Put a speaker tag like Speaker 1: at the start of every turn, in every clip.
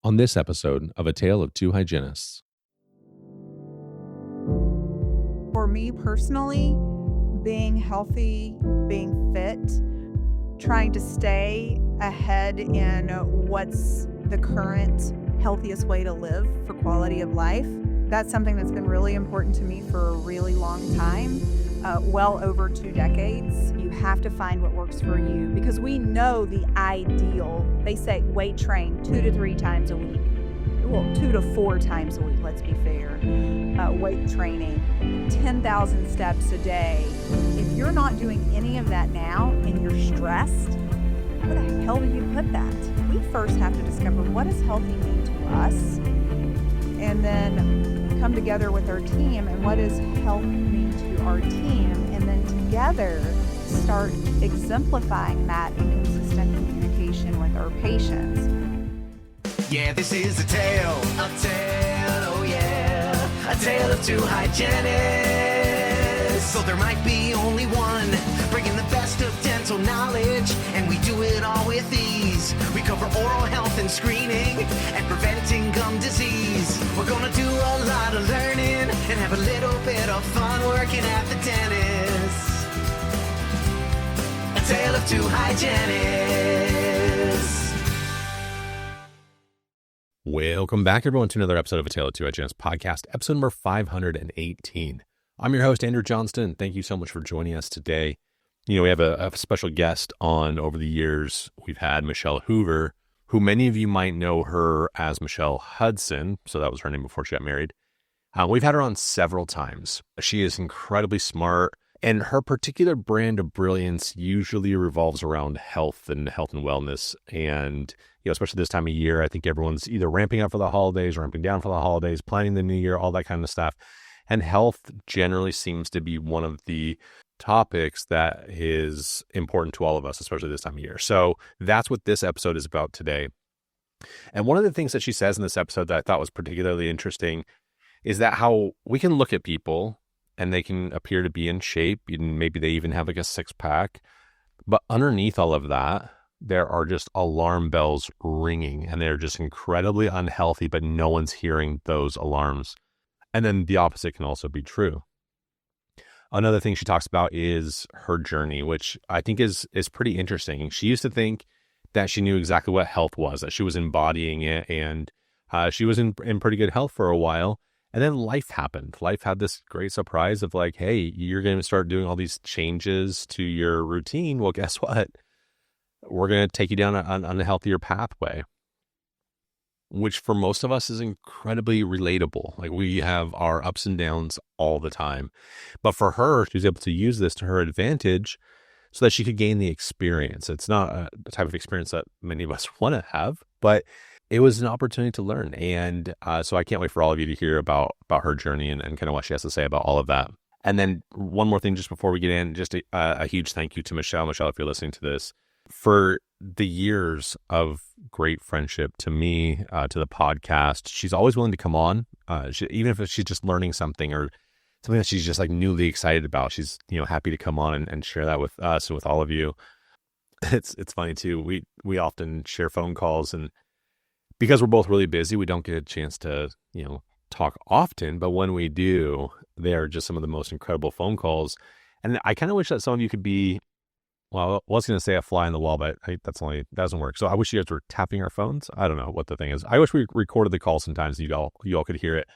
Speaker 1: on this episode of A Tale of Two Hygienists.
Speaker 2: For me personally, being healthy, being fit, trying to stay ahead in what's the current healthiest way to live for quality of life, that's something that's been really important to me for a really long time, well over 2 decades. You have to find what works for you because we know the ideal. They say weight train 2 to 3 times a week. Well, 2 to 4 times a week, let's be fair. Weight training, 10,000 steps a day. If you're not doing any of that now and you're stressed, where the hell do you put that? We first have to discover what does healthy mean to us, and then come together with our team and what does health mean to our team, and then together start exemplifying that in consistent communication with our patients.
Speaker 3: Yeah, this is a tale, oh yeah, a tale of two hygienists. So there might be only one, bringing the best of dental knowledge, and we do it all with ease. We cover oral health and screening, and preventing gum disease. We're gonna do a lot of learning, and have a little bit of fun working at the dentist. A tale of two hygienists.
Speaker 1: Welcome back, everyone, to another episode of A Tale of Two Hygienists podcast, episode number 518. I'm your host, Andrew Johnston. Thank you so much for joining us today. You know, we have a special guest on over the years. We've had Machell Hoover, who many of you might know her as Michelle Hudson. So that was her name before she got married. We've had her on several times. She is incredibly smart, and her particular brand of brilliance usually revolves around health and wellness. And, you know, especially this time of year, I think everyone's either ramping up for the holidays, ramping down for the holidays, planning the new year, all that kind of stuff. And health generally seems to be one of the topics that is important to all of us, especially this time of year. So that's what this episode is about today. And one of the things that she says in this episode that I thought was particularly interesting is that how we can look at people and they can appear to be in shape, and maybe they even have like a 6-pack, but underneath all of that, there are just alarm bells ringing, and they're just incredibly unhealthy, but no one's hearing those alarms. And then the opposite can also be true. Another thing she talks about is her journey, which I think is pretty interesting. She used to think that she knew exactly what health was, that she was embodying it, and she was in pretty good health for a while. And then life happened. Life had this great surprise of like, hey, you're going to start doing all these changes to your routine. Well, guess what? We're going to take you down on a healthier pathway, which for most of us is incredibly relatable. Like, we have our ups and downs all the time. But for her, she was able to use this to her advantage so that she could gain the experience. It's not the type of experience that many of us want to have, but it was an opportunity to learn. And so I can't wait for all of you to hear about her journey and kind of what she has to say about all of that. And then one more thing just before we get in, just a huge thank you to Michelle. Michelle, if you're listening to this, for the years of great friendship to me, to the podcast. She's always willing to come on, even if she's just learning something or something that she's just like newly excited about. She's, you know, happy to come on and share that with us and with all of you. It's funny too. We often share phone calls, and because we're both really busy, we don't get a chance to, you know, talk often. But when we do, they are just some of the most incredible phone calls. And I kind of wish that some of you could be, well, I was going to say a fly on the wall, but that doesn't work. So I wish you guys were tapping our phones. I don't know what the thing is. I wish we recorded the call sometimes and you all could hear it.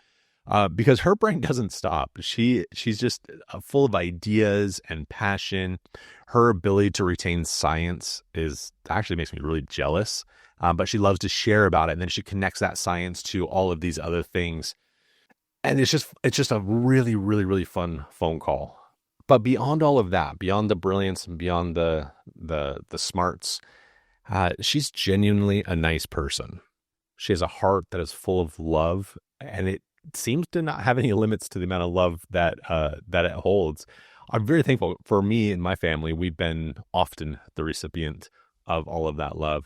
Speaker 1: Because her brain doesn't stop. She's just full of ideas and passion. Her ability to retain science actually makes me really jealous. But she loves to share about it, and then she connects that science to all of these other things, and it's just a really, really, really fun phone call. But beyond all of that, beyond the brilliance and beyond the smarts, she's genuinely a nice person. She has a heart that is full of love, and it seems to not have any limits to the amount of love that it holds. I'm very thankful. For me and my family, we've been often the recipient of all of that love.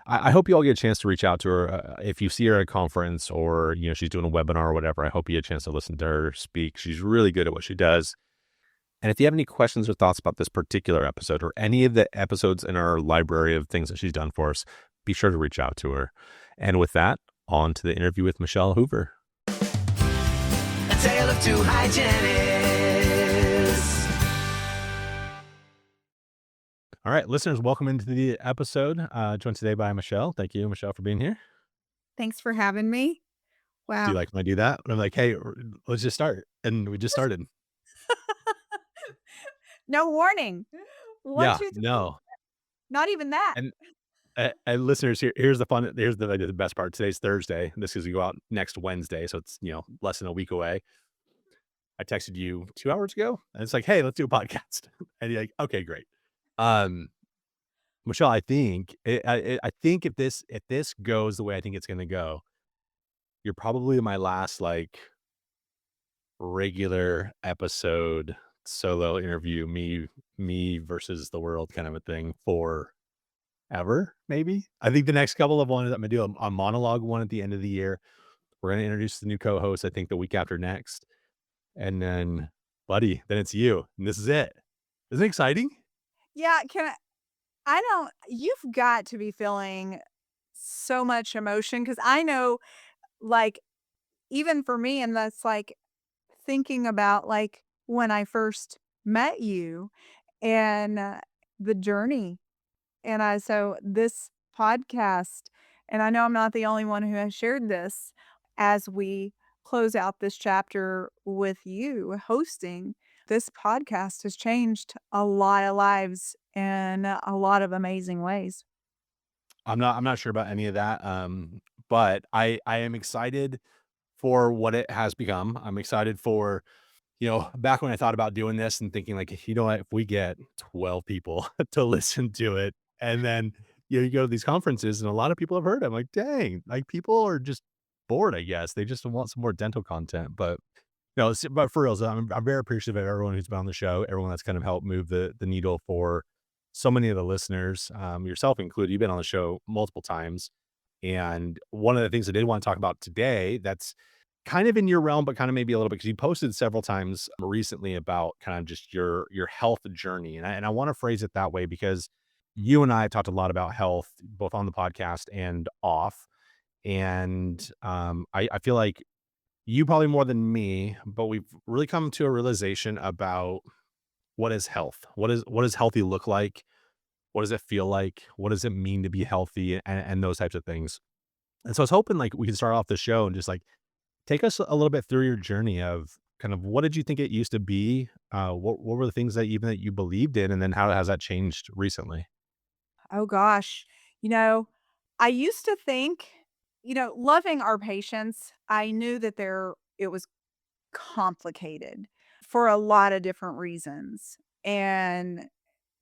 Speaker 1: I hope you all get a chance to reach out to her. If you see her at a conference or, you know, she's doing a webinar or whatever, I hope you get a chance to listen to her speak. She's really good at what she does. And if you have any questions or thoughts about this particular episode or any of the episodes in our library of things that she's done for us, be sure to reach out to her. And with that, on to the interview with Machell Hoover.
Speaker 3: A tale of two hygienists.
Speaker 1: All right, listeners, welcome into the episode. Joined today by Machell. Thank you, Machell, for being here.
Speaker 2: Thanks for having me.
Speaker 1: Do you
Speaker 2: Wow.
Speaker 1: like when I do that? When I'm like, hey, let's just start. And we just started.
Speaker 2: No warning. One,
Speaker 1: Yeah,
Speaker 2: two, three.
Speaker 1: no.
Speaker 2: Not even that.
Speaker 1: And listeners, here's the best part. Today's Thursday. This is going to go out next Wednesday. So it's, less than a week away. I texted you 2 hours ago and it's like, hey, let's do a podcast. And you're like, okay, great. Machell, I think if this goes the way I think it's going to go, you're probably my last regular episode solo interview, me versus the world kind of a thing forever, maybe. I think the next couple of ones I'm gonna do a monologue one at the end of the year. We're gonna introduce the new co-host, I think the week after next. And then, buddy, then it's you. And this is it. Isn't it exciting?
Speaker 2: Yeah, I don't you've got to be feeling so much emotion because I know, like, even for me, and that's thinking about when I first met you and the journey. And so this podcast, and I know I'm not the only one who has shared this as we close out this chapter with you hosting. This podcast has changed a lot of lives in a lot of amazing ways.
Speaker 1: I'm not sure about any of that. But I am excited for what it has become. I'm excited for, back when I thought about doing this and thinking like, you know what, if we get 12 people to listen to it, and then you go to these conferences and a lot of people have heard it, I'm like, dang, like people are just bored, I guess. They just want some more dental content. But no, but for real, so I'm very appreciative of everyone who's been on the show, everyone that's kind of helped move the needle for so many of the listeners, yourself included. You've been on the show multiple times. And one of the things I did want to talk about today that's kind of in your realm, but kind of maybe a little bit, because you posted several times recently about kind of just your health journey. And I want to phrase it that way because you and I have talked a lot about health, both on the podcast and off. And I feel like you probably more than me, but we've really come to a realization about what is health? What does healthy look like? What does it feel like? What does it mean to be healthy and those types of things? And so I was hoping like we could start off the show and just like take us a little bit through your journey of kind of what did you think it used to be? What were the things that you believed in, and then how has that changed recently?
Speaker 2: Oh gosh. You know, I used to think, loving our patients, I knew that it was complicated for a lot of different reasons.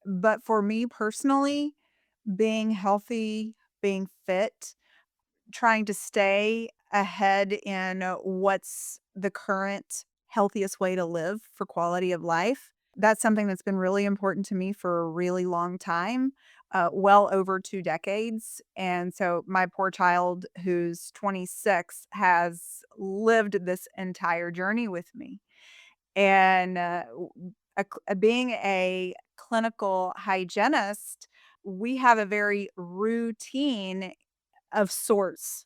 Speaker 2: But for me personally, being healthy, being fit, trying to stay ahead in what's the current healthiest way to live for quality of life. That's something that's been really important to me for a really long time, well over 2 decades. And so my poor child, who's 26, has lived this entire journey with me. And being a clinical hygienist, we have a very routine of sorts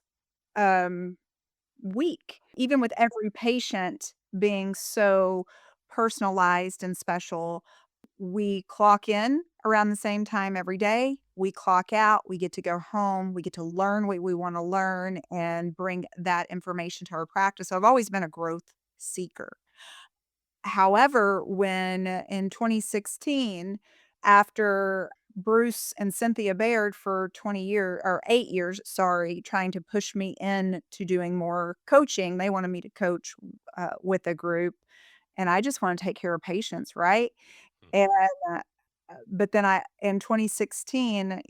Speaker 2: um, week, even with every patient being so personalized and special. We clock in around the same time every day. We clock out. We get to go home. We get to learn what we want to learn and bring that information to our practice. So I've always been a growth seeker. However, when in 2016, after Bruce and Cynthia Baird for 20 years or 8 years, sorry, trying to push me into doing more coaching, they wanted me to coach with a group, and I just want to take care of patients, right? And but then in 2016,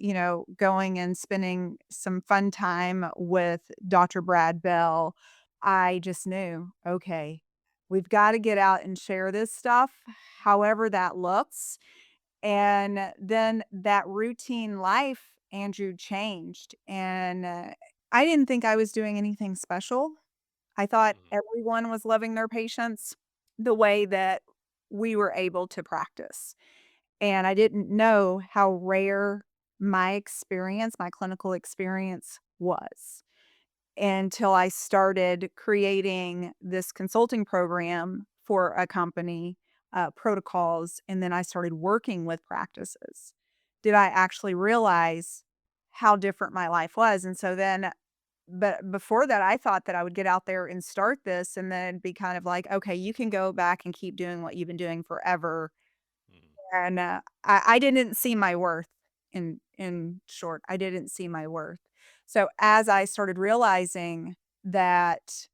Speaker 2: going and spending some fun time with Dr. Brad Bell, I just knew, okay, we've got to get out and share this stuff, however that looks. And then that routine life, Andrew, changed. And I didn't think I was doing anything special. I thought everyone was loving their patients the way that we were able to practice. And I didn't know how rare my clinical experience was. until I started creating this consulting program for a company, protocols, and then I started working with practices. Did I actually realize how different my life was? And so then, but before that, I thought that I would get out there and start this and then be kind of like, okay, you can go back and keep doing what you've been doing forever.
Speaker 1: Mhm.
Speaker 2: And I didn't see my worth in short. I didn't see my worth. So as I started realizing that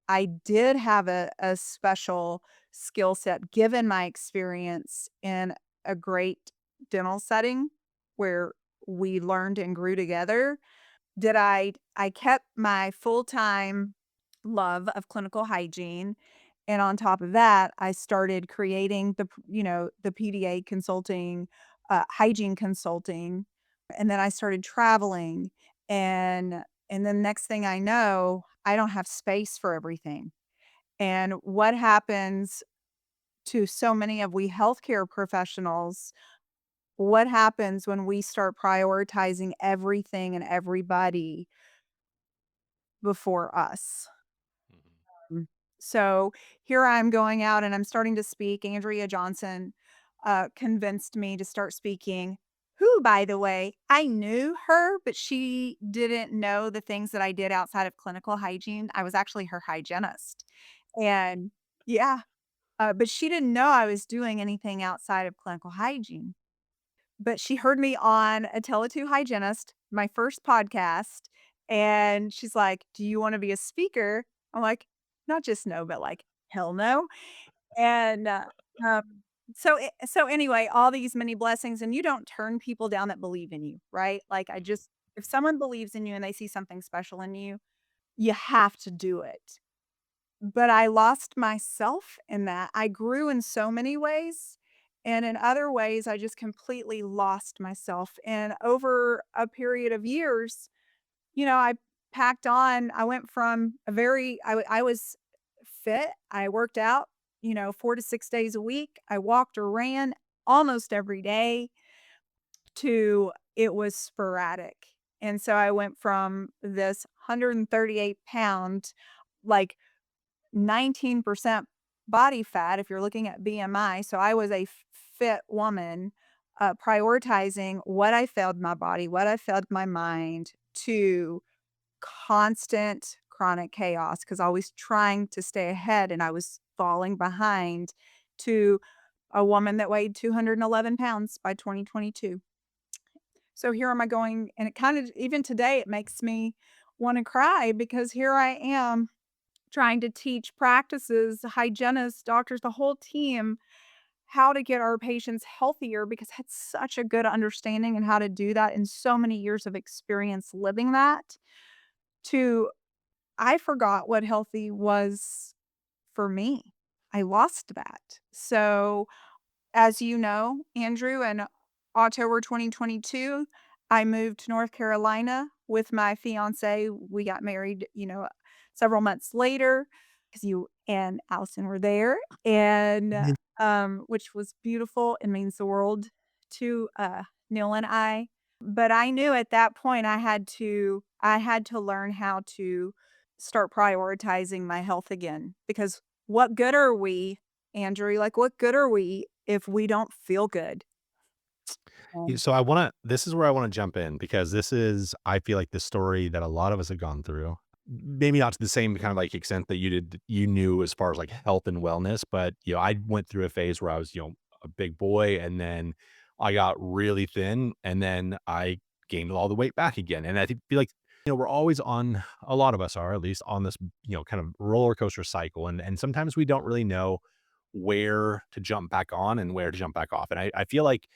Speaker 2: I did have a special skill set given my experience in a great dental setting where we learned and grew together, did I kept my full-time love of clinical hygiene, and on top of that, I started creating the PDA consulting, hygiene consulting, and then I started traveling, and then next thing I know, I don't have space for everything. And what happens to so many of we healthcare professionals, what happens when we start prioritizing everything and everybody before us?
Speaker 1: Mhm.
Speaker 2: Mm. So here I'm going out and I'm starting to speak. Andrea Johnson convinced me to start speaking. Who, by the way, I knew her, but she didn't know the things that I did outside of clinical hygiene. I was actually her hygienist. And yeah, but she didn't know I was doing anything outside of clinical hygiene. But she heard me on a Tele2 Hygienist, my first podcast, and she's like, "Do you wanna be a speaker?" I'm like, "Not just no, but like, hell no." And, um, so anyway, all these many blessings, and you don't turn people down that believe in you, right? Like, I
Speaker 1: Mhm.
Speaker 2: just if someone believes in you and they see something special in you, you have to do it. But I lost myself in that. I grew in so many ways, and in other ways, I just completely lost myself. And over a period of years, I packed on. I went from I was fit. I worked out, 4 to 6 days a week. I walked or ran almost every day to it was sporadic. And so I went from this 138-pound, like 19% body fat if you're looking at BMI. So I was a fit woman, prioritizing what I fed my body, what I fed my mind to constant chronic chaos because I was trying to stay ahead and I was falling behind to a woman that weighed 211 pounds by 2022. So here am I going, and it kind of, even today, it makes me want to cry because here I am trying to teach practices, hygienists, doctors, the whole team, how to get our patients healthier because I had such a good understanding and how to do that and so many years of experience living that to I forgot what healthy was for me. I lost that. So as you know, Andrew, in October 2022, I moved to North Carolina with my fiancé. We got married, several months later because you and Allison were there, and
Speaker 1: Mhm.
Speaker 2: which was beautiful. It means the world to Neil and I. But I knew at that point I had to learn how to start prioritizing my health again because what good are we, Andrew? Like, what good are we if we don't feel good? Um,
Speaker 1: So this is where I wanna jump in because this is, I feel like, the story that a lot of us have gone through. Maybe not to the same kind of, like, extent that you knew as far as, like, health and wellness, but, I went through a phase where I was, a big boy, and then I got really thin, and then I gained all the weight back again, and I feel like, we're always on, a lot of us are, at least, on this, kind of roller coaster cycle, and sometimes we don't really know where to jump back on and where to jump back off, and I feel like,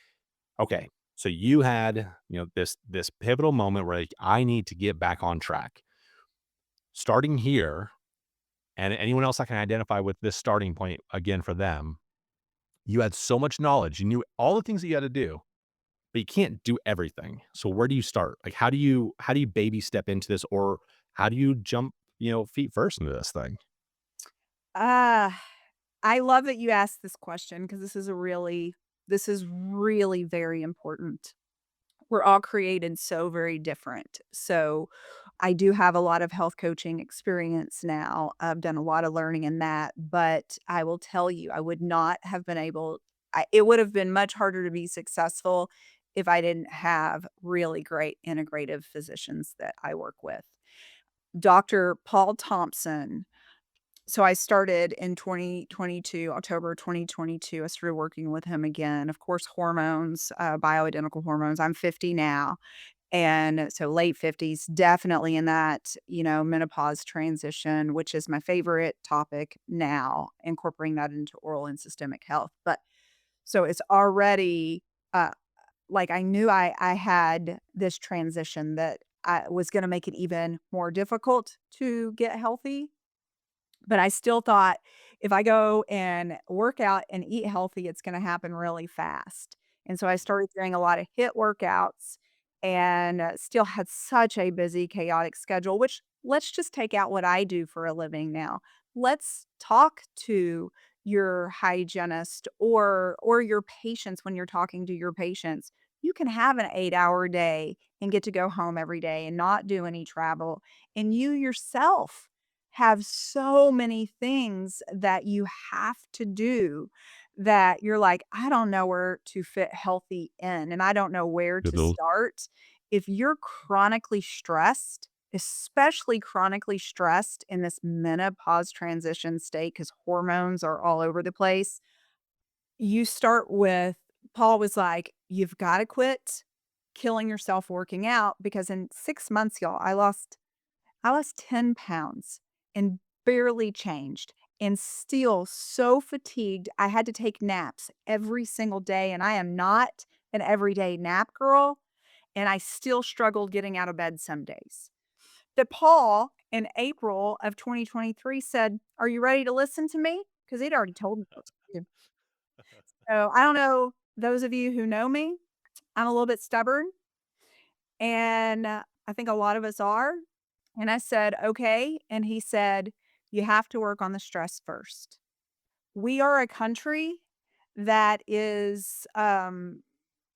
Speaker 1: okay, so you had, this pivotal moment where, like, I need to get back on track. Starting here, and anyone else that can identify with this starting point again for them, you had so much knowledge. You knew all the things that you had to do, but you can't do everything. So where do you start? Like, how do you baby step into this, or how do you jump, feet first into this thing?
Speaker 2: ah, I love that you asked this question because this is really very important. We're all created so very different. So I do have a lot of health coaching experience now. I've done a lot of learning in that, but I will tell you, I would not have been able it would have been much harder to be successful if I didn't have really great integrative physicians that I work with. Doctor Paul Thompson. So I started in 2022, October 2022. I started working with him again. Of course, hormones, bioidentical hormones. I'm 50 now. And so late 50s, definitely in that, menopause transition, which is my favorite topic now, incorporating that into oral and systemic health. But so it's already uh, like I knew I had this transition that I was going to make it even more difficult to get healthy, but I still thought if I go and work out and eat healthy, it's gonna happen really fast. And so I started doing a lot of HIIT workouts and, still had such a busy, chaotic schedule, which let's just take out what I do for a living now. Let's talk to your hygienist or your patients when you're talking to your patients. You can have an 8-hour day and get to go home every day and not do any travel, and you yourself have so many things that you have to do that you're like, "I don't know where to fit healthy in, and I don't know where
Speaker 1: Good
Speaker 2: to
Speaker 1: little
Speaker 2: start." If you're chronically stressed, especially chronically stressed in this menopause transition state, because hormones are all over the place, you start with Paul was like, "You've gotta quit killing yourself working out," because in 6 months, y'all, I lost 10 pounds and barely changed and still so fatigued. I had to take naps every single day, and I am not an everyday nap girl, and I still struggled getting out of bed some days. That Paul, in April of 2023, said, "Are you ready to listen to me?" Because he'd already told me what to do. So I don't know, those of you who know me, I'm a little bit stubborn, and I think a lot of us are. And I said, "Okay." And he said, "You have to work on the stress first." We are a country that is,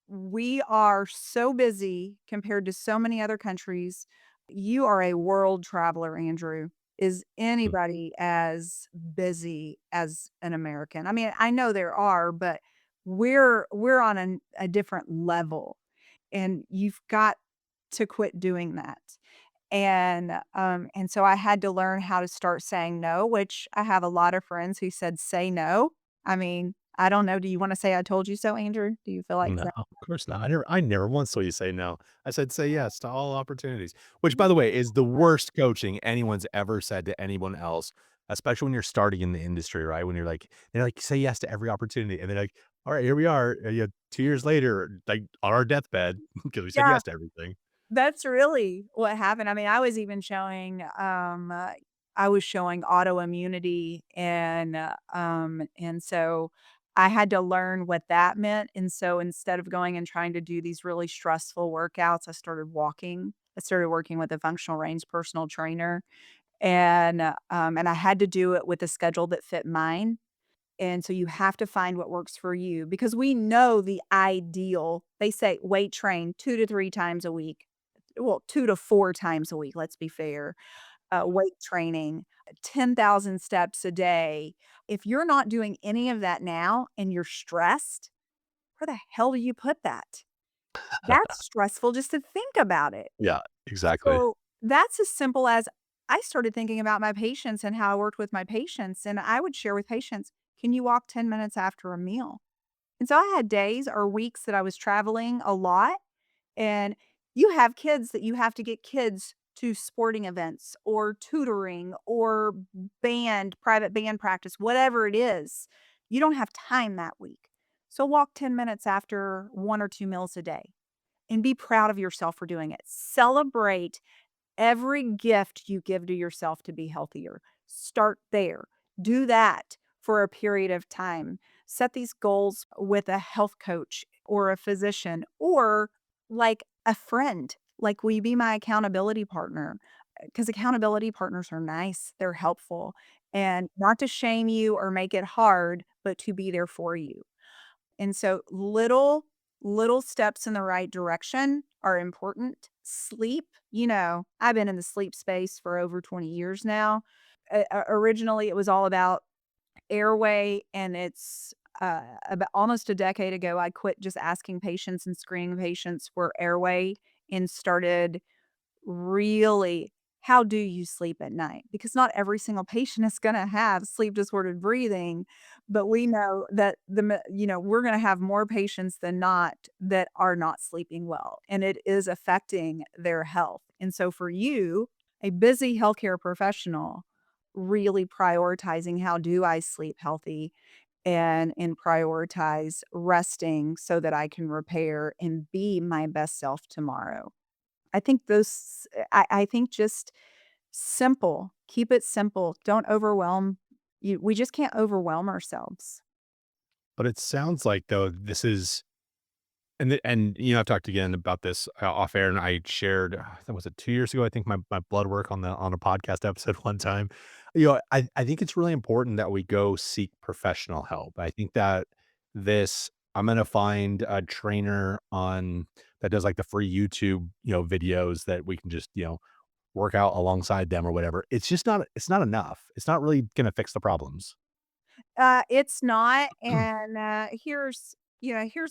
Speaker 2: we are so busy compared to so many other countries. You are a world traveler, Andrew. Is
Speaker 1: Mm.
Speaker 2: anybody as busy as an American? I mean, I know there are, but we're on a different level, and you've got to quit doing that. And so I had to learn how to start saying no, which I have a lot of friends who said, "Say no." I mean, I don't know, do you wanna say "I told you so," Andrew? Do you feel like
Speaker 1: No,
Speaker 2: that?
Speaker 1: of course not. I never once saw you say no. I said say yes to all opportunities, which, by the way, is the worst coaching anyone's ever said to anyone else, especially when you're starting in the industry, right? When they're like, "Say yes to every opportunity," and they're like, "All right, here we are, 2 years later, like, on our deathbed because we said
Speaker 2: Yeah.
Speaker 1: yes to everything."
Speaker 2: That's really what happened. I mean, I was even showing, I was showing autoimmunity and so I had to learn what that meant, and so instead of going and trying to do these really stressful workouts, I started walking. I started working with a functional range personal trainer, and I had to do it with a schedule that fit mine. And so you have to find what works for you because we know the ideal. They say weight train 2 to 3 times a week. Well, 2 to 4 times a week, let's be fair. Weight training, 10,000 steps a day. If you're not doing any of that now and you're stressed, where the hell do you put that? That's stressful just to think about it.
Speaker 1: Yeah, exactly.
Speaker 2: So, that's as simple as I started thinking about my patients and how I worked with my patients, and I would share with patients, "Can you walk 10 minutes after a meal?" And so I had days or weeks that I was traveling a lot, and you have kids that you have to get kids to sporting events or tutoring or private band practice, whatever it is. You don't have time that week. So walk 10 minutes after 1 or 2 meals a day and be proud of yourself for doing it. Celebrate every gift you give to yourself to be healthier. Start there. Do that for a period of time. Set these goals with a health coach or a physician or like a friend. Like, will you be my accountability partner? Because accountability partners are nice, they're helpful, and not to shame you or make it hard, but to be there for you. And so little steps in the right direction are important. Sleep, I've been in the sleep space for over 20 years now. Originally, it was all about airway, and it's about almost a decade ago, I quit just asking patients and screening patients for airway and started really, how do you sleep at night? Because not every single patient is gonna have sleep disordered breathing, but we know that we're gonna have more patients than not that are not sleeping well, and it is affecting their health. And so for you, a busy healthcare professional, really prioritizing how do I sleep healthy and prioritize resting so that I can repair and be my best self tomorrow. I think just simple, keep it simple, don't overwhelm you we just can't overwhelm ourselves.
Speaker 1: But it sounds like though this is and you know, I've talked again about this, off air, and I shared, that was it 2 years ago, I think my blood work on a podcast episode one time. I think it's really important that we go seek professional help. I think that this I'm gonna find a trainer on that does, like, the free YouTube, videos that we can just, work out alongside them or whatever. It's not enough. It's not really gonna fix the problems.
Speaker 2: It's not, and, here's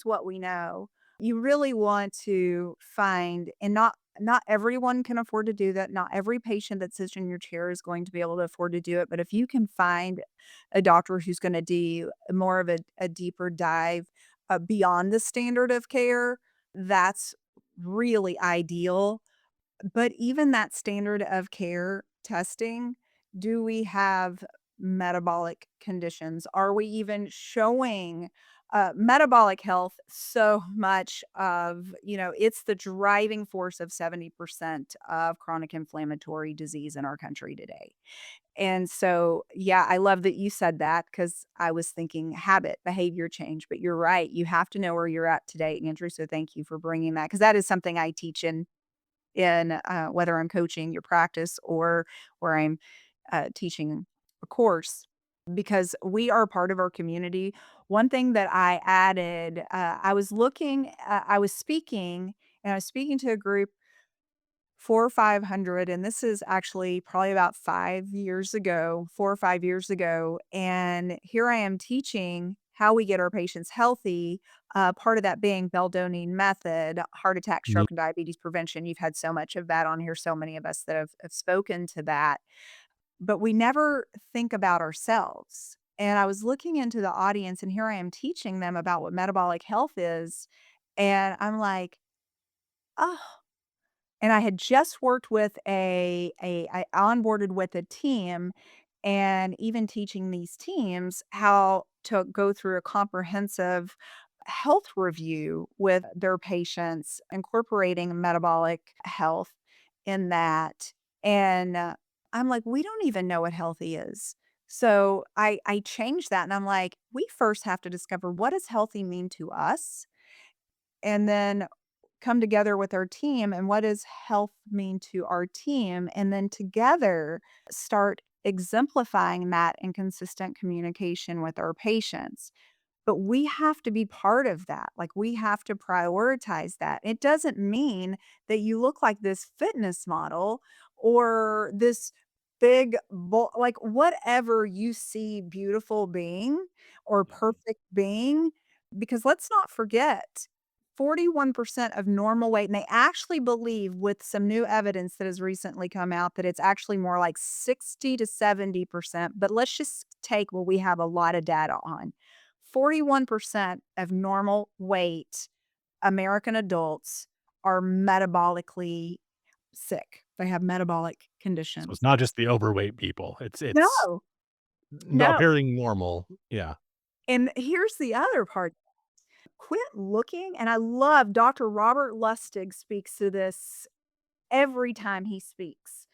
Speaker 2: what we know. You really want to find, and not everyone can afford to do that, not every patient that sits in your chair is going to be able to afford to do it, but if you can find a doctor who's gonna do more of a deeper dive, beyond the standard of care, that's really ideal. But even that standard of care testing, do we have metabolic conditions? Are we even showing metabolic health? So much of, it's the driving force of 70% of chronic inflammatory disease in our country today. And so, yeah, I love that you said that because I was thinking habit, behavior change. But you're right. You have to know where you're at today, Andrew. So thank you for bringing that because that is something I teach in whether I'm coaching your practice or where I'm teaching a course because we are part of our community. One thing that I added, I was speaking, and I was speaking to a group 4 or 500, and this is actually probably about 5 years ago, 4 or 5 years ago. And here I am teaching how we get our patients healthy. Part of that being Beldonian method, heart attack,
Speaker 1: Ye
Speaker 2: stroke, and diabetes prevention. You've had so much of that on here, so many of us that have spoken to that, but we never think about ourselves. And I was looking into the audience, and here I am teaching them about what metabolic health is. And I'm like, oh, and I had just worked with I onboarded with a team and even teaching these teams how to go through a comprehensive health review with their patients, incorporating metabolic health in that. And I'm like, we don't even know what healthy is. So I changed that and I'm like, we first have to discover what does healthy mean to us? And then come together with our team and what does health mean to our team, and then together start exemplifying that in consistent communication with our patients. But we have to be part of that. Like, we have to prioritize that. It doesn't mean that you look like this fitness model or this like whatever you see beautiful being or
Speaker 1: Mhm.
Speaker 2: perfect being, because let's not forget 41% of normal weight, and they actually believe with some new evidence that has recently come out that it's actually more like 60 to 70%, but let's just take what we have a lot of data on. 41% of normal weight American adults are metabolically sick. They have metabolic
Speaker 1: So it's
Speaker 2: conditions.
Speaker 1: not just the overweight people. It's
Speaker 2: No,
Speaker 1: not
Speaker 2: no.
Speaker 1: appearing normal. Yeah.
Speaker 2: And here's the other part. Quit looking, and I love Dr. Robert Lustig speaks to this every time he speaks.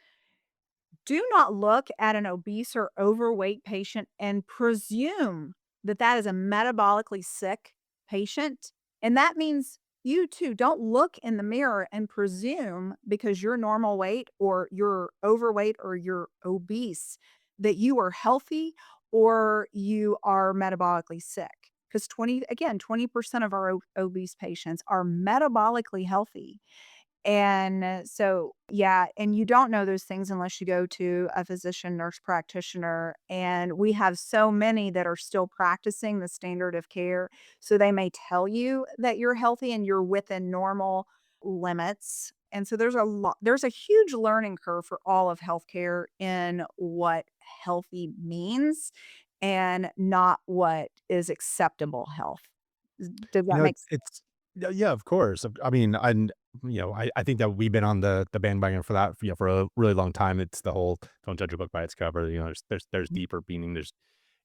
Speaker 2: Do not look at an obese or overweight patient and presume that that is a metabolically sick patient. And that means you too don't look in the mirror and presume because you're normal weight or you're overweight or you're obese that you are healthy or you are metabolically sick. Because 20% of our obese patients are metabolically healthy. And so, yeah, and you don't know those things unless you go to a physician, nurse practitioner. And we have so many that are still practicing the standard of care. So they may tell you that you're healthy and you're within normal limits. And so there's a huge learning curve for all of healthcare in what healthy means and not what is acceptable health. Does that make sense?
Speaker 1: It's yeah, of course. I mean, and I think that we've been on the bandwagon for that, for a really long time. It's the whole "don't judge a book by its cover." There's deeper meaning. There's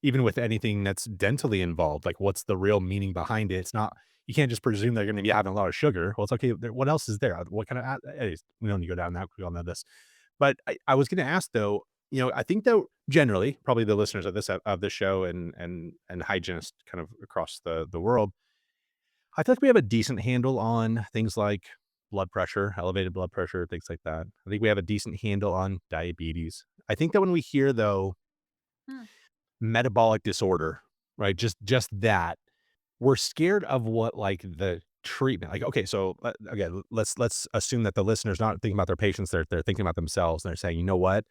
Speaker 1: even with anything that's dentally involved, like what's the real meaning behind it? It's not you can't just presume they're going to be having a lot of sugar. Well, it's okay. What else is there? What kind of? Anyways, we don't need to go down that. We all know this. But I was going to ask though. I think that generally, probably the listeners of this show and hygienists kind of across the world I feel like we have a decent handle on things like blood pressure, elevated blood pressure, things like that. I think we have a decent handle on diabetes. I think that when we hear though
Speaker 2: Hmm.
Speaker 1: metabolic disorder, right? Just that, we're scared of what like the treatment. Like, okay, so again, let's assume that the listener's not thinking about their patients, they're thinking about themselves and they're saying, you know what?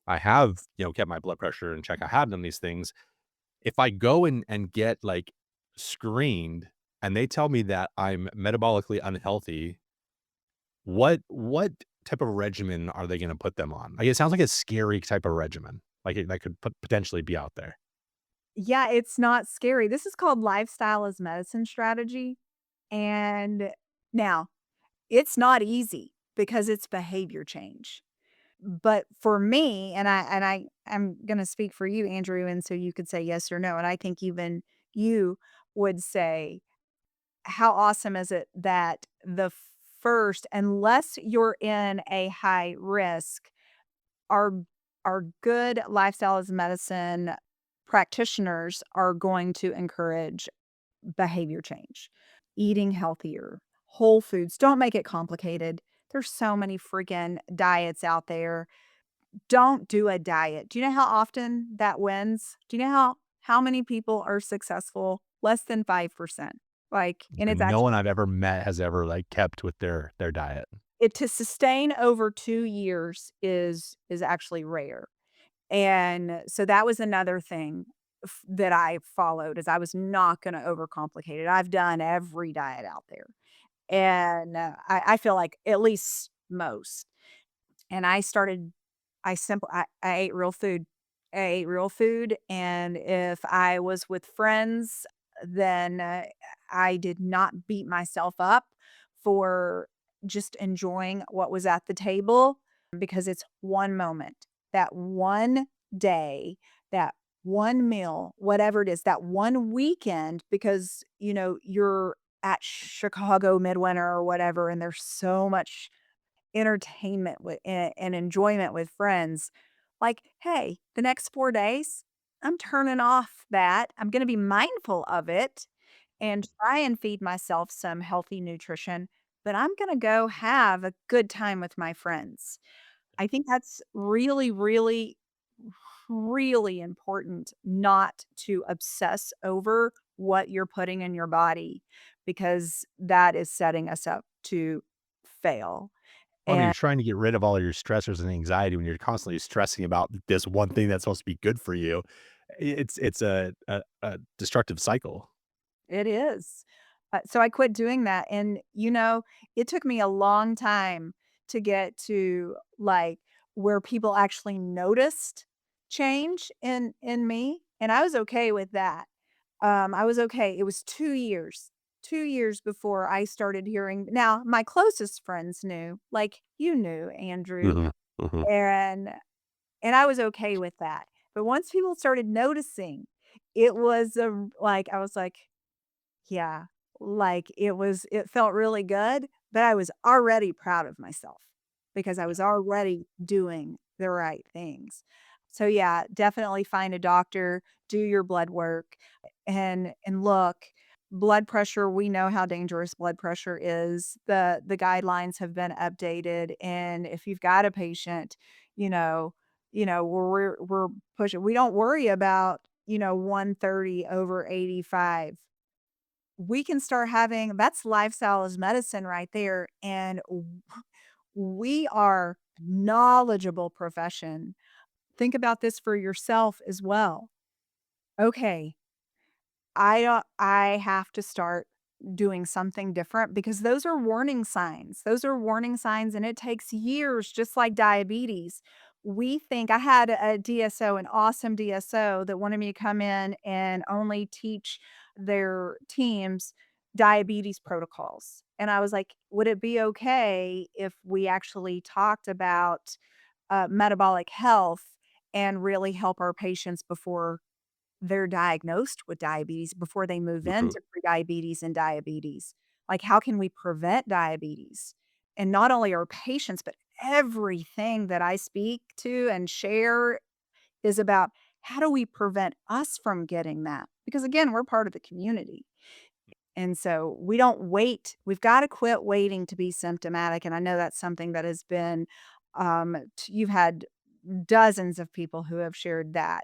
Speaker 1: I have, kept my blood pressure in check. I have done these things. If I go and get, like, screened and they tell me that I'm metabolically unhealthy, what type of regimen are they gonna put them on? Like, it sounds like a scary type of regimen, like, that could potentially be out there.
Speaker 2: Yeah, it's not scary. This is called lifestyle as medicine strategy. And now it's not easy because it's behavior change. But for me, I'm gonna speak for you, Andrew, and so you could say yes or no. And I think even you would say, how awesome is it that the first, unless you're in a high risk, our our good lifestyle as medicine practitioners are going to encourage behavior change, eating healthier, whole foods. Don't make it complicated. There's so many freaking diets out there. Don't do a diet. Do you know how often that wins? Do you know how many people are successful? Less than 5%. Like, and it's
Speaker 1: No
Speaker 2: actually
Speaker 1: one I've ever met has ever, like, kept with their diet.
Speaker 2: it to sustain over 2 years is actually rare. And so that was another thing that I followed is I was not gonna overcomplicate it. I've done every diet out there, and, I feel like at least most. And I started I ate real food. I ate real food, and if I was with friends, then, I did not beat myself up for just enjoying what was at the table because it's one moment, that one day, that one meal, whatever it is, that one weekend because, you're at Chicago Midwinter or whatever, and there's so much entertainment with and enjoyment with friends. Like, hey, the next 4 days, I'm turning off that. I'm gonna be mindful of it and try and feed myself some healthy nutrition, but I'm gonna go have a good time with my friends. I think that's really, really, really important not to obsess over what you're putting in your body because that is setting us up to fail.
Speaker 1: I mean, you're
Speaker 2: And
Speaker 1: trying to get rid of all of your stressors and anxiety when you're constantly stressing about this one thing that's supposed to be good for you. It's a destructive cycle.
Speaker 2: it is. So I quit doing that, and, it took me a long time to get to, like, where people actually noticed change in me, and I was okay with that. I was okay. It was 2 years before I started hearing now, my closest friends knew, like you knew, Andrew,
Speaker 1: Mhm, mhm.
Speaker 2: and I was okay with that. But once people started noticing, it was, like, I was like, yeah, like, it felt really good, but I was already proud of myself because I was already doing the right things. So, yeah, definitely find a doctor, do your blood work, and look, blood pressure, we know how dangerous blood pressure is. The guidelines have been updated, and if you've got a patient, you know we're pushing we don't worry about, 130 over 85. We can start having that's lifestyle as medicine right there, and We are knowledgeable profession. Think about this for yourself as well. Okay, I have to start doing something different because those are warning signs. Those are warning signs, and it takes years, just like diabetes. We think I had a DSO, an awesome DSO that wanted me to come in and only teach their teams diabetes protocols. And I was like, would it be okay if we actually talked about metabolic health and really help our patients before they're diagnosed with diabetes, before they move
Speaker 1: Mhm.
Speaker 2: into prediabetes and diabetes? Like, how can we prevent diabetes? And not only our patients, but everything that I speak to and share is about how do we prevent us from getting that? Because again, we're part of the community. And so we don't wait. We've got to quit waiting to be symptomatic. And I know that's something that has been, you've had dozens of people who have shared that.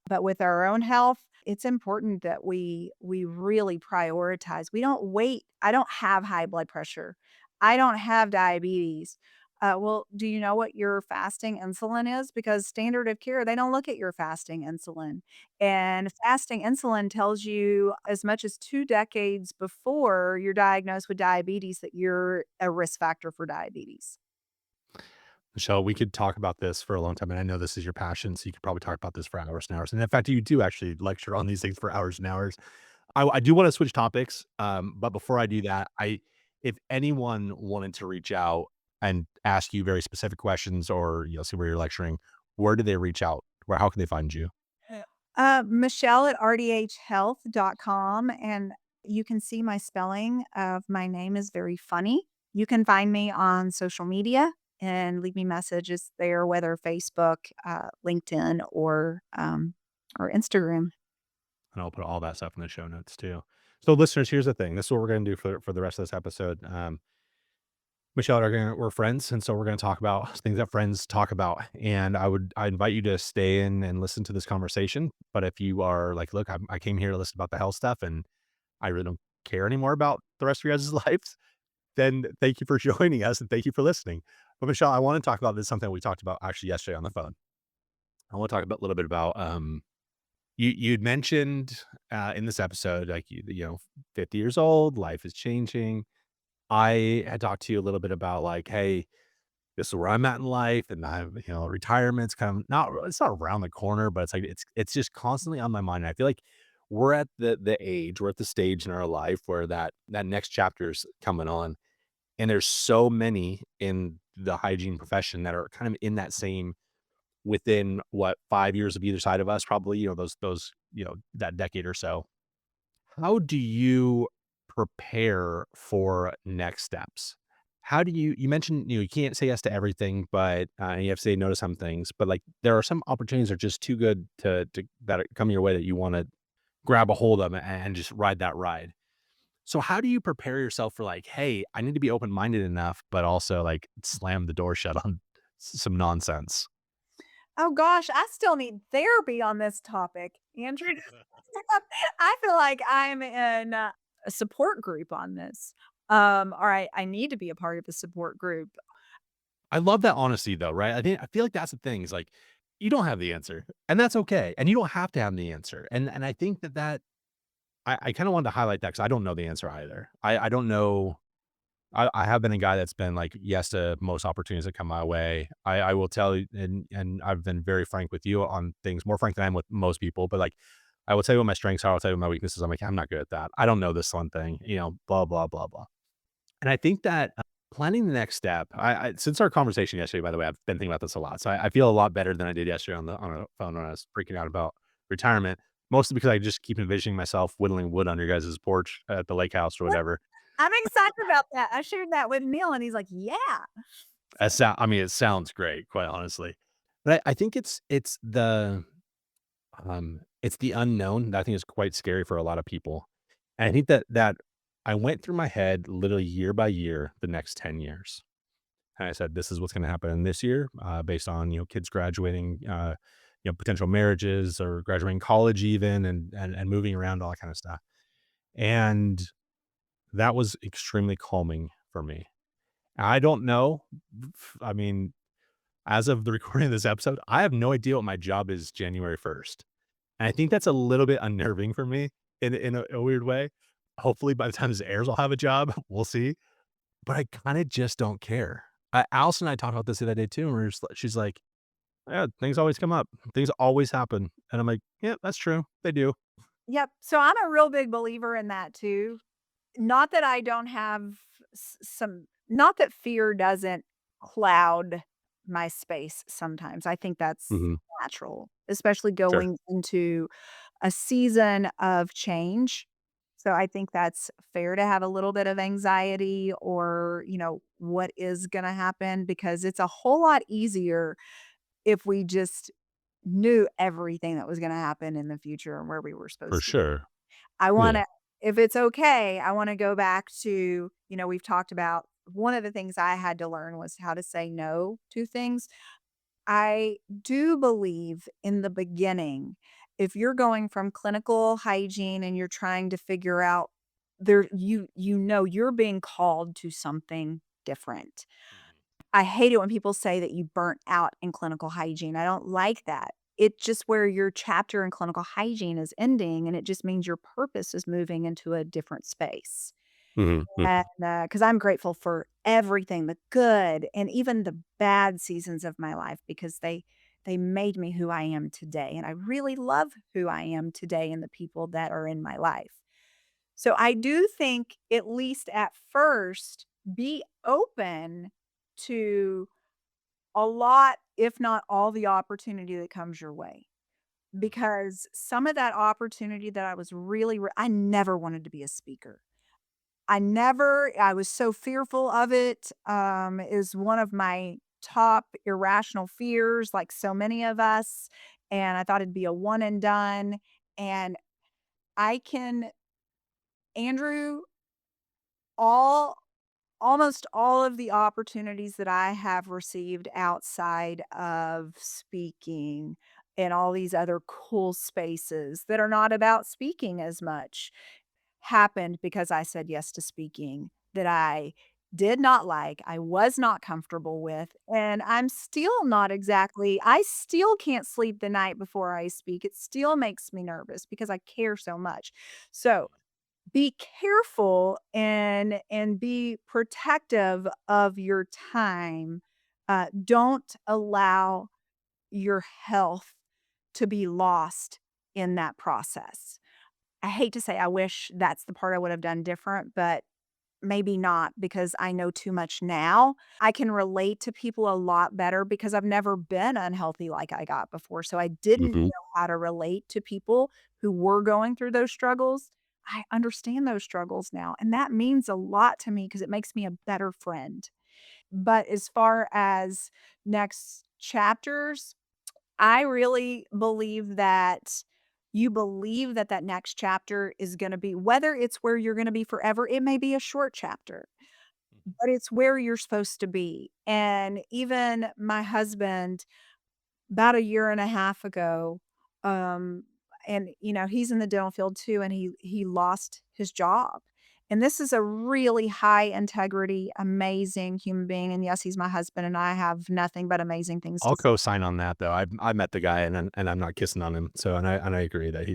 Speaker 2: But with our own health, it's important that we really prioritize. We don't wait. I don't have high blood pressure. I don't have diabetes. Well, do you know what your fasting insulin is? Because standard of care, they don't look at your fasting insulin. And fasting insulin tells you as much as 2 decades before you're diagnosed with diabetes that you're a risk factor for diabetes.
Speaker 1: Michelle, we could talk about this for a long time, and I know this is your passion, so you could probably talk about this for hours and hours. And in fact, you do actually lecture on these things for hours and hours. I do want to switch topics, but before I do that, if anyone wanted to reach out and ask you very specific questions, or see where you're lecturing, where do they reach out? Where how can they find you?
Speaker 2: Michelle at rdhhealth.com, and you can see my spelling of my name is very funny. You can find me on social media and leave me messages there, whether Facebook, LinkedIn, or Instagram.
Speaker 1: And I'll put all that stuff in the show notes too. So, listeners, here's the thing. This is what we're going to do for the rest of this episode. Michelle and I we're friends, and so we're going to talk about things that friends talk about. And I invite you to stay in and listen to this conversation. But if you are like, look, I came here to listen about the health stuff, and I really don't care anymore about the rest of your guys' lives, then thank you for joining us and thank you for listening. But Michelle, I want to talk about this something we talked about actually yesterday on the phone. I want to talk about a little bit about you'd mentioned in this episode, like 50 years old, life is changing. I had talked to you a little bit about like, hey, this is where I'm at in life, and retirement's kind of not it's not around the corner, but it's like it's just constantly on my mind. And I feel like we're at we're at the stage in our life where that next chapter's coming on, and there's so many in the hygiene profession that are kind of in that same within what 5 years of either side of us, probably those that decade or so. How do you prepare for next steps? How do you mentioned, you can't say yes to everything, but, you have to say no to some things, but, like, there are some opportunities that are just too good to that are coming your way that you wanna grab a hold of and just ride that ride. So how do you prepare yourself for, like, "Hey, I need to be open-minded enough, but also, like, slam the door shut on some nonsense?"
Speaker 2: Oh gosh, I still need therapy on this topic, Andrew. I feel like I'm in a support group on this. Or I need to be a part of a support group.
Speaker 1: I love that honesty though, right? I feel like that's the thing is like, you don't have the answer, and that's okay, and you don't have to have the answer, and I think that I kinda wanted to highlight that because I don't know the answer either. I don't know. I have been a guy that's been like, yes to most opportunities that come my way. I will tell you, and I've been very frank with you on things, more frank than I am with most people, but, like, I will tell you what my strengths are, I'll tell you what my weaknesses. I'm like, "I'm not good at that. I don't know this one thing," blah, blah, blah, blah. And I think that, planning the next step I since our conversation yesterday, by the way, I've been thinking about this a lot, so I feel a lot better than I did yesterday on the phone when I was freaking out about retirement, mostly because I just keep envisioning myself whittling wood on your guys' porch at the lake house or whatever.
Speaker 2: I'm excited about that. I shared that with Neil and he's like, "Yeah." So,
Speaker 1: I mean, it sounds great, quite honestly. But I think it's the unknown that I think is quite scary for a lot of people. And I think that I went through my head literally year by year the next 10 years. And I said, this is what's going to happen in this year, based on, kids graduating, potential marriages or graduating college even, and moving around, all that kind of stuff. And that was extremely calming for me. I don't know. I mean, as of the recording of this episode, I have no idea what my job is January 1st. And I think that's a little bit unnerving for me in a weird way. Hopefully, by the time this airs, I'll have a job. We'll see. But I kinda just don't care. Allison and I talked about this the other day too, and she's like, "Yeah, things always come up. Things always happen." And I'm like, "Yeah, that's true. They do."
Speaker 2: Yep. So I'm a real big believer in that too. Not that I don't have not that fear doesn't cloud my space sometimes. I think that's
Speaker 1: Mhm.
Speaker 2: natural, especially
Speaker 1: Sure.
Speaker 2: going into a season of change. So I think that's fair to have a little bit of anxiety or, what is going to happen because it's a whole lot easier if we just knew everything that was going to happen in the future and where we were
Speaker 1: For
Speaker 2: supposed to be.
Speaker 1: sure.
Speaker 2: I
Speaker 1: Yeah.
Speaker 2: wanna if it's okay, I wanna go back to, we've talked about one of the things I had to learn was how to say no to things. I do believe in the beginning, if you're going from clinical hygiene and you're trying to figure out you're being called to something different.
Speaker 1: Mhm.
Speaker 2: I hate it when people say that you burnt out in clinical hygiene. I don't like that. It's just where your chapter in clinical hygiene is ending, and it just means your purpose is moving into a different space.
Speaker 1: Mhm.
Speaker 2: And,
Speaker 1: Mhm.
Speaker 2: 'cause I'm grateful for everything, the good and even the bad seasons of my life because they made me who I am today, and I really love who I am today and the people that are in my life. So I do think, at least at first, be open to a lot, if not all the opportunity that comes your way. Because some of that opportunity that I was I never wanted to be a speaker. I was so fearful of it. Is one of my top irrational fears, like so many of us. And I thought it'd be a one and done. And I can, Andrew, all almost all of the opportunities that I have received outside of speaking and all these other cool spaces that are not about speaking as much happened because I said yes to speaking that I did not like, I was not comfortable with, and I'm still not exactly I still can't sleep the night before I speak. It still makes me nervous because I care so much. So, be careful and be protective of your time. Don't allow your health to be lost in that process. I hate to say I wish that's the part I would have done different, but maybe not because I know too much now. I can relate to people a lot better because I've never been unhealthy like I got before. So I didn't
Speaker 1: Mhm.
Speaker 2: know how to relate to people who were going through those struggles. I understand those struggles now. And that means a lot to me because it makes me a better friend. But as far as next chapters, I really believe that you believe that that next chapter is gonna be whether it's where you're gonna be forever, it may be a short chapter,
Speaker 1: Mhm.
Speaker 2: but it's where you're supposed to be, and even my husband, about a year and a half ago, um, and, he's in the dental field too, and he lost his job, and this is a really high integrity, amazing human being, and yes, he's my husband, and I have nothing but amazing things to
Speaker 1: I'll
Speaker 2: say.
Speaker 1: co-sign on that though. I met the guy and I'm not kissing on him. So and I agree that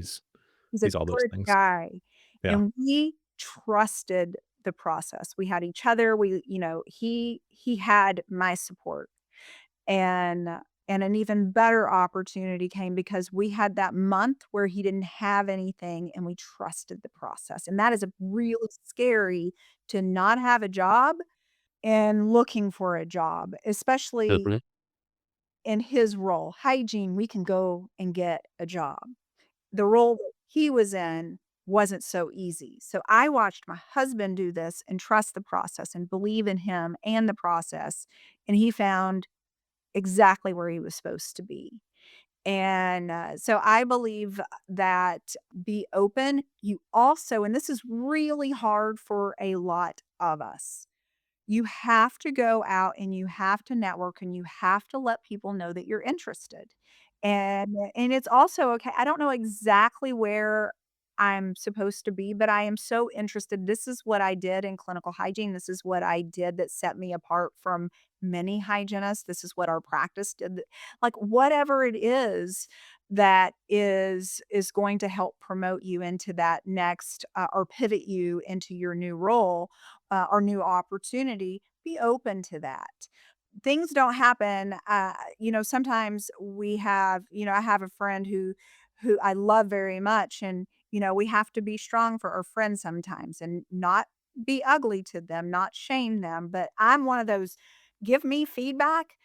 Speaker 2: He's a
Speaker 1: he's all those
Speaker 2: good
Speaker 1: things.
Speaker 2: guy,
Speaker 1: Yeah.
Speaker 2: and we trusted the process. We had each other, he had my support, and and an even better opportunity came because we had that month where he didn't have anything, and we trusted the process, and that is a really scary to not have a job and looking for a job, especially
Speaker 1: Definitely.
Speaker 2: in his role. Hygiene, we can go and get a job. The role that he was in wasn't so easy. So I watched my husband do this and trust the process and believe in him and the process, and he found exactly where he was supposed to be. And, so I believe that be open. You also and this is really hard for a lot of us. You have to go out and you have to network and you have to let people know that you're interested. And it's also okay I don't know exactly where I'm supposed to be, but I am so interested. This is what I did in clinical hygiene. This is what I did that set me apart from many hygienists. This is what our practice did. Like whatever it is that is going to help promote you into that next or pivot you into your new role or new opportunity, be open to that. Things don't happen, sometimes we have I have a friend who I love very much, and, we have to be strong for our friends sometimes and not be ugly to them, not shame them, but I'm one of those, give me feedback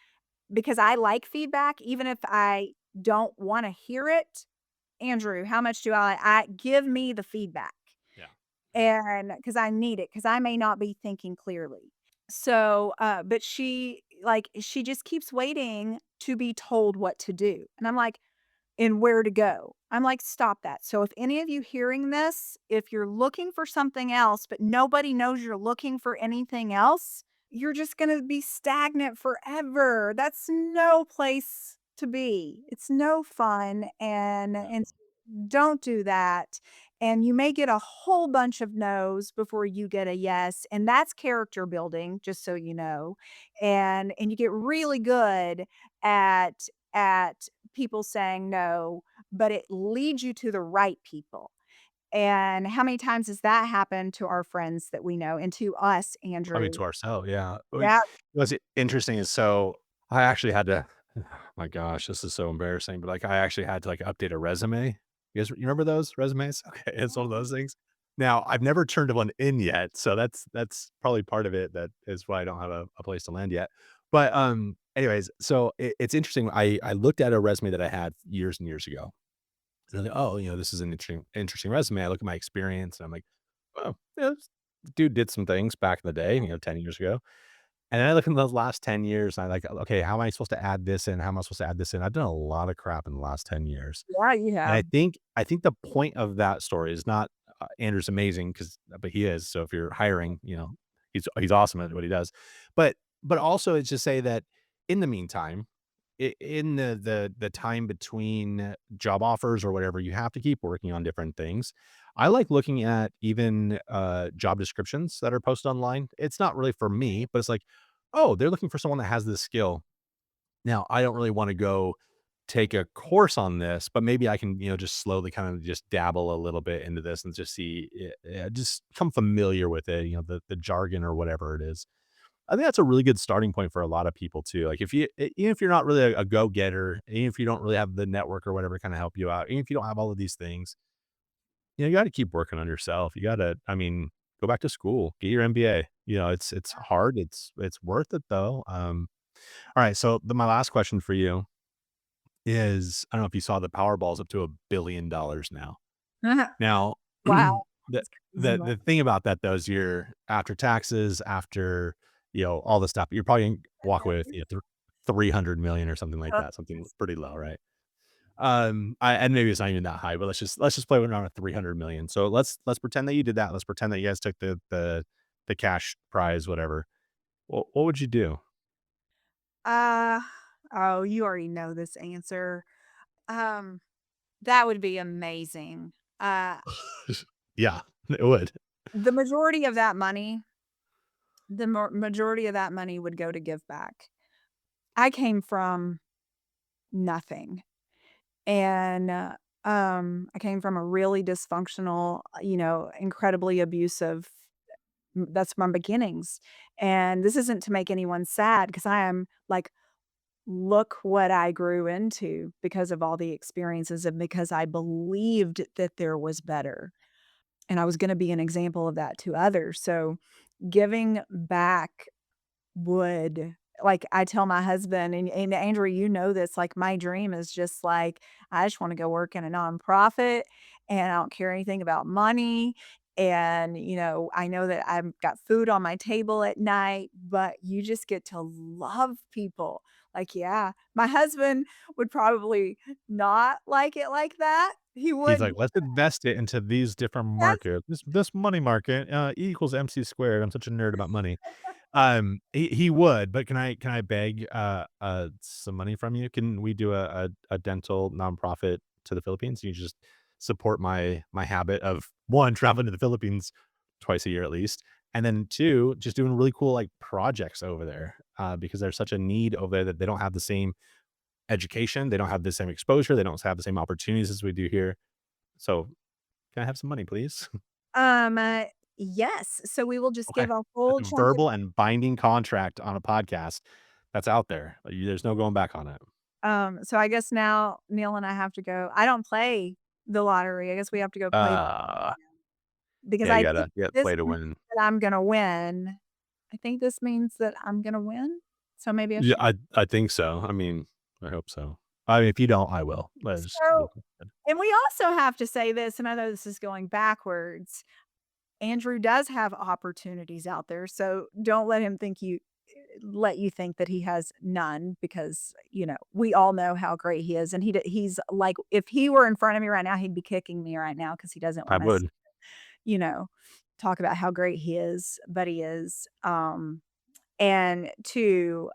Speaker 2: because I like feedback even if I don't wanna hear it. Andrew, how much do I give me the feedback,
Speaker 1: Yeah.
Speaker 2: and because I need it, because I may not be thinking clearly. So, but she just keeps waiting to be told what to do, and I'm like, "And where to go?" I'm like, "Stop that." So if any of you hearing this, if you're looking for something else, but nobody knows you're looking for anything else, you're just gonna be stagnant forever. That's no place to be. It's no fun,
Speaker 1: Yeah.
Speaker 2: and don't do that, and you may get a whole bunch of no's before you get a yes, and that's character building, just so you know, and you get really good at people saying no, but it leads you to the right people, and how many times has that happened to our friends that we know and to us,
Speaker 1: I mean,
Speaker 2: Andrew?
Speaker 1: to ourselves, yeah.
Speaker 2: Yeah.
Speaker 1: What's interesting is so I actually had to my gosh, this is so embarrassing, but, like, I actually had to, like, update a resume. You remember those resumes? Okay, it's one of those things. Now, I've never turned one in yet, so that's probably part of it that is why I don't have a place to land yet. But, anyways, so it's interesting. I looked at a resume that I had years and years ago, and I'm like, "Oh, this is an interesting resume." I look at my experience, and I'm like, "Oh, yeah, this dude did some things back in the day, 10 years ago." And then I look in those last 10 years and I like, okay, how am I supposed to add this in? How am I supposed to add this in? I've done a lot of crap in the last 10 years.
Speaker 2: Yeah, you
Speaker 1: And
Speaker 2: have.
Speaker 1: I think the point of that story is not Andrew's amazing but he is. So if you're hiring, he's awesome at what he does. But also it's just say that in the meantime, in the time between job offers or whatever, you have to keep working on different things. I like looking at even job descriptions that are posted online. It's not really for me, but it's like, oh, they're looking for someone that has this skill. Now, I don't really want to go take a course on this, but maybe I can, just slowly kind of just dabble a little bit into this and just see, just become familiar with it, the jargon or whatever it is. I think that's a really good starting point for a lot of people too. Like even if you're not really a go-getter, even if you don't really have the network or whatever to kind of help you out, even if you don't have all of these things, you got to keep working on yourself. You got to, I mean, go back to school, get your MBA. It's hard. It's worth it though. All right. So my last question for you is, I don't know if you saw the Powerball's up to $1 billion now. Now,
Speaker 2: Wow,
Speaker 1: the
Speaker 2: that's crazy.
Speaker 1: the thing about that though is you're after taxes, after, all the stuff, you're probably gonna walk away with, 300,000,000 or something like
Speaker 2: Uh,
Speaker 1: that, something pretty low, right? And maybe it's not even that high, but let's just play around with 300,000,000. So let's pretend that you did that. Let's pretend that you guys took the cash prize, whatever. What would you do?
Speaker 2: uh, oh, you already know this answer. Um, that would be amazing. Uh,
Speaker 1: Yeah, it would.
Speaker 2: the majority of that money majority of that money would go to give back. I came from nothing, and, I came from a really dysfunctional, incredibly abusive that's my beginnings, and this isn't to make anyone sad because I am like, look what I grew into because of all the experiences and because I believed that there was better, and I was gonna be an example of that to others, so giving back would like, I tell my husband and Andrew, you know this, like, my dream is just, like, I just wanna go work in a nonprofit, and I don't care anything about money, and, I know that I've got food on my table at night, but you just get to love people. Like, yeah, my husband would probably not like it like that. He
Speaker 1: He's
Speaker 2: would
Speaker 1: like, "Let's invest it into these different
Speaker 2: yes.
Speaker 1: markets. This money market, E equals MC squared." I'm such a nerd about money. He would, but can I beg, some money from you? Can we do a dental nonprofit to the Philippines? You just support my habit of, one, traveling to the Philippines twice a year at least, and then two, just doing really cool like projects over there, because there's such a need over there that they don't have the same education, they don't have the same exposure, they don't have the same opportunities as we do here. So can I have some money, please?
Speaker 2: Um, uh, yes. So we will just
Speaker 1: Okay.
Speaker 2: give a
Speaker 1: That's
Speaker 2: full
Speaker 1: a
Speaker 2: chunk of
Speaker 1: verbal and binding contract on a podcast that's out there. There's no going back on it.
Speaker 2: so I guess now Neil and I have to go. I don't play the lottery. I guess we have to go play
Speaker 1: Uh,
Speaker 2: because
Speaker 1: yeah,
Speaker 2: I think
Speaker 1: you gotta
Speaker 2: this
Speaker 1: play to
Speaker 2: means
Speaker 1: win.
Speaker 2: that I'm gonna win. I think this means that I'm gonna win. So maybe I
Speaker 1: Yeah,
Speaker 2: should.
Speaker 1: I think so. I mean, I hope so. I mean, if you don't, I will. Let's
Speaker 2: So, and we also have to say this, and I know this is going backwards. Andrew does have opportunities out there, so don't let you think that he has none because, we all know how great he is, and he's like if he were in front of me right now, he'd be kicking me right now because he doesn't
Speaker 1: I
Speaker 2: want us,
Speaker 1: would.
Speaker 2: you know, talk about how great he is, but he is. And two,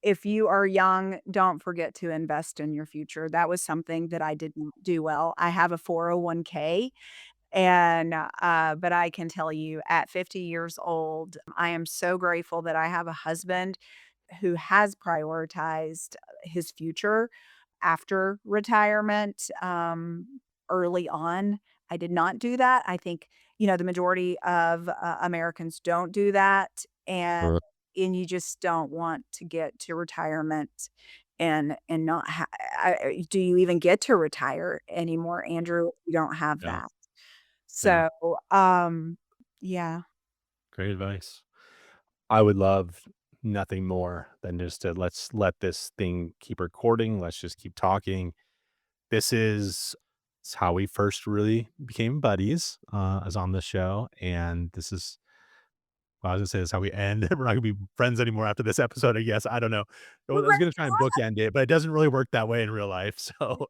Speaker 2: if you are young, don't forget to invest in your future. That was something that I didn't do well. I have a 401k and, but I can tell you at 50 years old, I am so grateful that I have a husband who has prioritized his future after retirement, early on. I did not do that. I think, the majority of Americans don't do that.
Speaker 1: Uh,
Speaker 2: And you just don't want to get to retirement and not do you even get to retire anymore, Andrew? You don't have
Speaker 1: yeah,
Speaker 2: that.
Speaker 1: yeah.
Speaker 2: So, yeah.
Speaker 1: Great advice. I would love nothing more than just to let's let this thing keep recording. Let's just keep talking. This is it's how we first really became buddies, as on the show. And this is, well, I was gonna say this is how we end. We're not gonna be friends anymore after this episode, I guess. I don't know. I was gonna try and bookend it, but it doesn't really work that way in real life. So,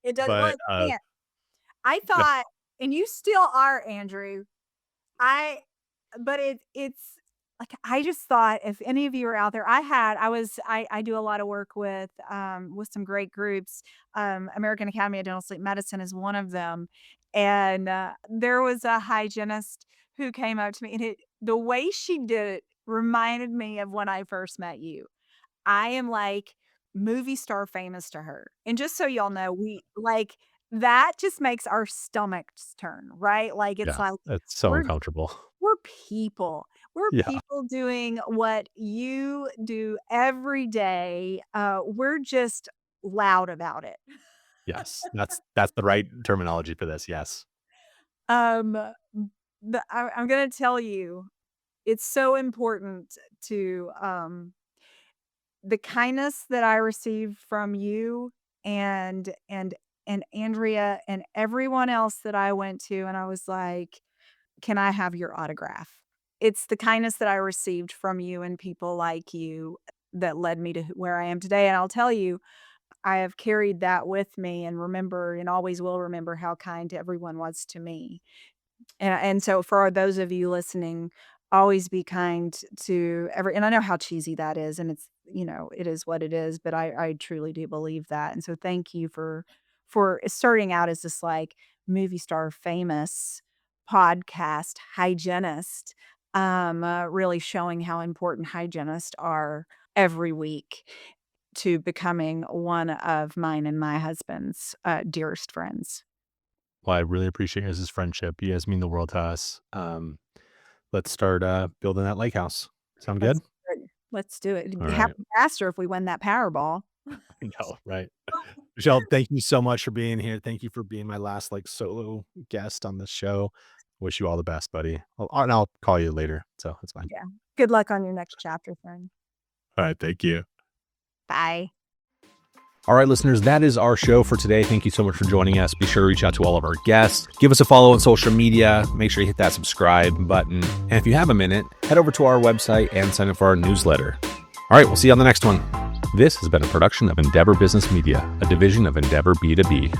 Speaker 2: It does well,
Speaker 1: but
Speaker 2: it can't. I
Speaker 1: no,
Speaker 2: thought and you still are, Andrew. I but it's like, I just thought if any of you are out there I do a lot of work with some great groups. American Academy of Dental Sleep Medicine is one of them, and, there was a hygienist who came up to me, and the way she did it reminded me of when I first met you. I am, like, movie star famous to her, and just so y'all know, that just makes our stomachs turn, right? Like, it's
Speaker 1: yeah,
Speaker 2: like,
Speaker 1: it's so
Speaker 2: we're
Speaker 1: uncomfortable.
Speaker 2: we're people. We're
Speaker 1: Yeah.
Speaker 2: people doing what you do every day. We're just loud about it.
Speaker 1: Yes. That's the right terminology for this. Yes.
Speaker 2: Um, I'm gonna tell you, it's so important to, the kindness that I received from you and and and Andrea and everyone else that I went to, and I was like, "Can I have your autograph?" It's the kindness that I received from you and people like you that led me to where I am today, and I'll tell you, I have carried that with me and remember and always will remember how kind everyone was to me. And so for those of you listening, always be kind to every and I know how cheesy that is, and it is what it is, but I truly do believe that. And so thank you for starting out as this like movie star famous podcast hygienist, really showing how important hygienists are every week to becoming one of mine and my husband's dearest friends.
Speaker 1: Well, I really appreciate your guys' friendship. You guys mean the world to us. Let's start building that lake house. Sound good?
Speaker 2: Let's do it. Let's do it.
Speaker 1: All
Speaker 2: It'd
Speaker 1: right.
Speaker 2: happen faster if we win that Powerball.
Speaker 1: I know, right? Michelle, thank you so much for being here. Thank you for being my last like solo guest on this show. Wish you all the best, buddy. And I'll call you later. So it's fine.
Speaker 2: Yeah. Good luck on your next chapter, friend.
Speaker 1: All right. Thank you.
Speaker 2: Bye.
Speaker 1: All right, listeners, that is our show for today. Thank you so much for joining us. Be sure to reach out to all of our guests. Give us a follow on social media. Make sure you hit that subscribe button. And if you have a minute, head over to our website and sign up for our newsletter. All right, we'll see you on the next one. This has been a production of Endeavor Business Media, a division of Endeavor B2B.